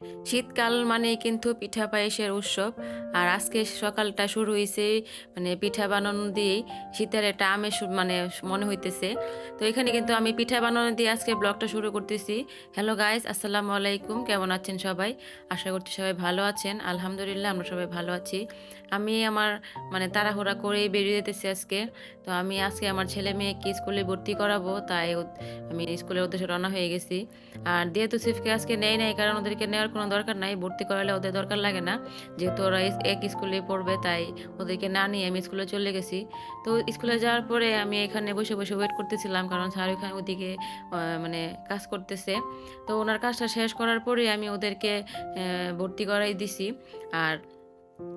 শীতকাল মানে কিন্তু পিঠা পায়েসের উৎসব। আর আজকে সকালটা শুরু হয়েছে মানে পিঠা বানানো দিয়েই। শীতের একটা আমেজ মানে মনে হইতেছে। তো এখানে কিন্তু আমি পিঠা বানানো দিয়ে আজকে ব্লগটা শুরু করতেছি। হ্যালো গাইস, আসসালামু আলাইকুম। কেমন আছেন সবাই? আশা করছি সবাই ভালো আছেন। আলহামদুলিল্লাহ আমরা সবাই ভালো আছি। আমি আমার মানে তাড়াহুড়া করেই বেরিয়ে যেতেছি আজকে। তো আমি আজকে আমার ছেলে মেয়েকে স্কুলে ভর্তি করাবো, তাই আমি স্কুলের উদ্দেশ্যে রওনা হয়ে গেছি। আর যেহেতু সিফকে আজকে নেয় নাই, কারণ ওদেরকে নেওয়ার কোনো দরকার নাই, ভর্তি করালে ওদের দরকার লাগে না, যেহেতু ওরা এক স্কুলে পড়বে, তাই ওদেরকে না নিয়ে আমি স্কুলে চলে গেছি। তো স্কুলে যাওয়ার পরে আমি এখানে বসে বসে ওয়েট করতেছিলাম, কারণ স্যার ওইখানে ওদিকে মানে কাজ করতেছে। তো ওনার কাজটা শেষ করার পরে আমি ওদেরকে ভর্তি করাই দিছি। আর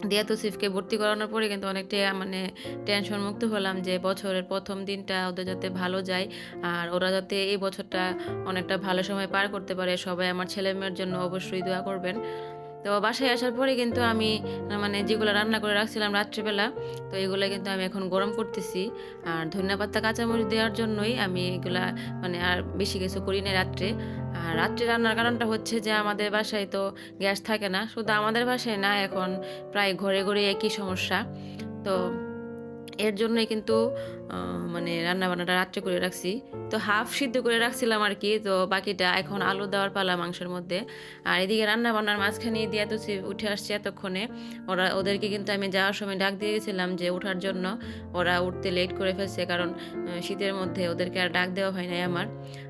দিয়া তৌসিফকে ভর্তি করানোর পরে কিন্তু অনেকটা মানে টেনশন মুক্ত হলাম যে বছরের প্রথম দিনটা ওদের যাতে ভালো যায়, আর ওরা যাতে এই বছরটা অনেকটা ভালো সময় পার করতে পারে। সবাই আমার ছেলে মেয়ের জন্য অবশ্যই দোয়া করবেন। তো বাসায় আসার পরে কিন্তু আমি মানে যেগুলো রান্না করে রাখছিলাম রাত্রিবেলা, তো এগুলো কিন্তু আমি এখন গরম করতেছি। আর ধনিয়া পাতা কাঁচামরিচ দেওয়ার জন্যই আমি এগুলা মানে আর বেশি কিছু করি না রাত্রে। আর রাত্রে রান্নার কারণটা হচ্ছে যে আমাদের বাসায় তো গ্যাস থাকে না, শুধু আমাদের বাসায় না, এখন প্রায় ঘরে ঘরে একই সমস্যা। তো এর জন্যই কিন্তু মানে রান্না বান্নাটা রাত্রে করে রাখছি। তো হাফ সিদ্ধ করে রাখছিলাম আর কি, তো বাকিটা এখন আলু দেওয়ার পালা মাংসের মধ্যে। আর এদিকে রান্না বান্নার মাঝখানে দিয়ে তো উঠে আসছে এতক্ষণে। ওদেরকে কিন্তু আমি যাওয়ার সময় ডাক দিয়ে গেছিলাম যে ওঠার জন্য। ওরা উঠতে লেট করে ফেলছে, কারণ শীতের মধ্যে ওদেরকে আর ডাক দেওয়া হয় নাই আমার।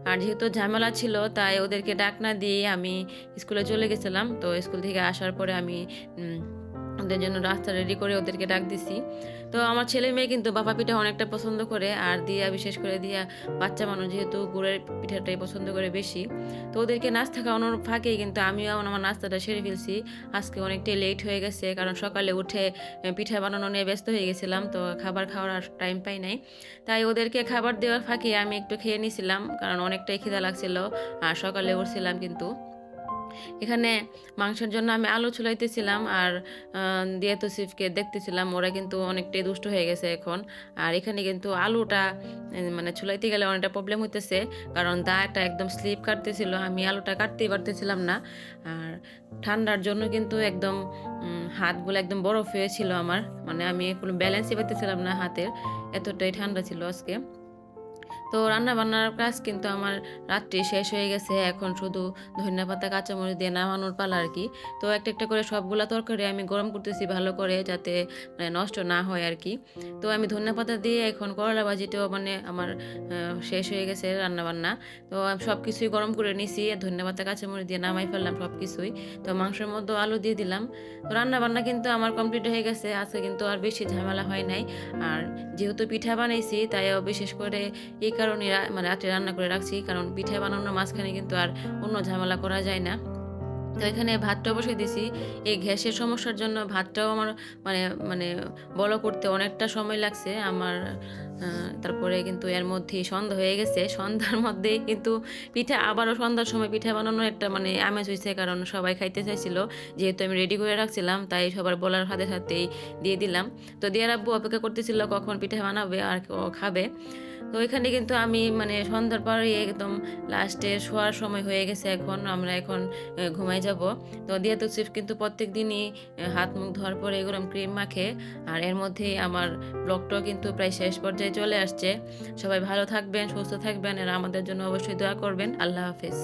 আর যেহেতু ঝামেলা ছিল, তাই ওদেরকে ডাক না দিয়ে আমি স্কুলে চলে গেছিলাম। তো স্কুল থেকে আসার পরে আমি ওদের জন্য রাস্তা রেডি করে ওদেরকে ডাক দিছি। তো আমার ছেলে মেয়ে কিন্তু বাবা পিঠা অনেকটা পছন্দ করে, আর দিয়া বিশেষ করে দিয়া বাচ্চা মানুষ যেহেতু গুড়ের পিঠাটাই পছন্দ করে বেশি। তো ওদেরকে নাস্তা খাওয়ানোর ফাঁকেই কিন্তু আমিও আমার নাস্তাটা সেরে ফেলছি। আজকে অনেকটাই লেট হয়ে গেছে, কারণ সকালে উঠে পিঠা বানানো নিয়ে ব্যস্ত হয়ে গেছিলাম, তো খাবার খাওয়ার আর টাইম পাই নাই। তাই ওদেরকে খাবার দেওয়ার ফাঁকে আমি একটু খেয়ে নিয়েছিলাম, কারণ অনেকটাই খিদা লাগছিল। আর সকালে উঠছিলাম কিন্তু এখানে মাংসের জন্য আমি আলু ছুলাইতেছিলাম, আর দিয়ে তো সিফকে দেখতেছিলাম। ওরা কিন্তু অনেকটাই দুষ্ট হয়ে গেছে এখন। আর এখানে কিন্তু আলুটা মানে ছুলাইতে গেলে অনেকটা প্রবলেম হইতেছে, কারণ দাটা একদম স্লিপ কাটতেছিল, আমি আলুটা কাটতেই পারতেছিলাম না। আর ঠান্ডার জন্য কিন্তু একদম হাতগুলো একদম বরফ হয়েছিল আমার, মানে আমি কোনো ব্যালেন্সই পাইতেছিলাম না হাতের, এতটাই ঠান্ডা ছিল আজকে। তো রান্না বান্নার কাজ কিন্তু আমার রাত্রি শেষ হয়ে গেছে, এখন শুধু ধনিয়া পাতা কাঁচামরিচ দিয়ে নামানোর পালা আর কি। তো একটা একটা করে সবগুলা তরকারি আমি গরম করতেছি ভালো করে, যাতে মানে নষ্ট না হয় আর কি। তো আমি ধনিয়া পাতা দিয়ে এখন করলা ভাজিটাও মানে আমার শেষ হয়ে গেছে রান্না বান্না। তো আমি সব কিছুই গরম করে নিছি, ধনিয়া পাতা কাঁচামরিচ দিয়ে নামাই ফেললাম সব কিছুই। তো মাংসের মধ্যে আলু দিয়ে দিলাম। তো রান্না বান্না কিন্তু আমার কমপ্লিট হয়ে গেছে আজকে, কিন্তু আর বেশি ঝামেলা হয় নাই। আর যেহেতু পিঠা বানাইছি, তাইও বিশেষ করে এই কারণে মানে রাত্রে রান্না করে রাখছি, কারণ পিঠা বানানোর মাঝখানে কিন্তু আর অন্য ঝামেলা করা যায় না। তো এখানে ভাতটা বসিয়ে দিছি। এই গ্যাসের সমস্যার জন্য ভাতটাও আমার মানে মানে বড় করতে অনেকটা সময় লাগছে আমার। তারপরে কিন্তু এর মধ্যেই সন্ধ্যা হয়ে গেছে, সন্ধ্যার মধ্যেই কিন্তু পিঠা আবারও সন্ধ্যার সময় পিঠা বানানোর একটা মানে আমেজ হয়েছে, কারণ সবাই খাইতে চাইছিল। যেহেতু আমি রেডি করে রাখছিলাম, তাই সবার বলার সাথে সাথেই দিয়ে দিলাম। তো দিয়ার আব্বু অপেক্ষা করতেছিল কখন পিঠা বানাবে আর ও খাবে। তো এখানে কিন্তু আমি মানে সন্ধ্যার পরে একদম লাস্টে শোয়ার সময় হয়ে গেছে, এখন আমরা এখন ঘুমাই যাব। তো দিয়া তৌসিফ কিন্তু প্রত্যেক দিনই হাত মুখ ধোয়ার পরে গরম ক্রিম মাখে। আর এর মধ্যেই আমার ব্লগটাও কিন্তু প্রায় শেষ পর্যায়ে চলে আসছে। সবাই ভালো থাকবেন, সুস্থ থাকবেন, আর আমাদের জন্য অবশ্যই দোয়া করবেন। আল্লাহ হাফেজ।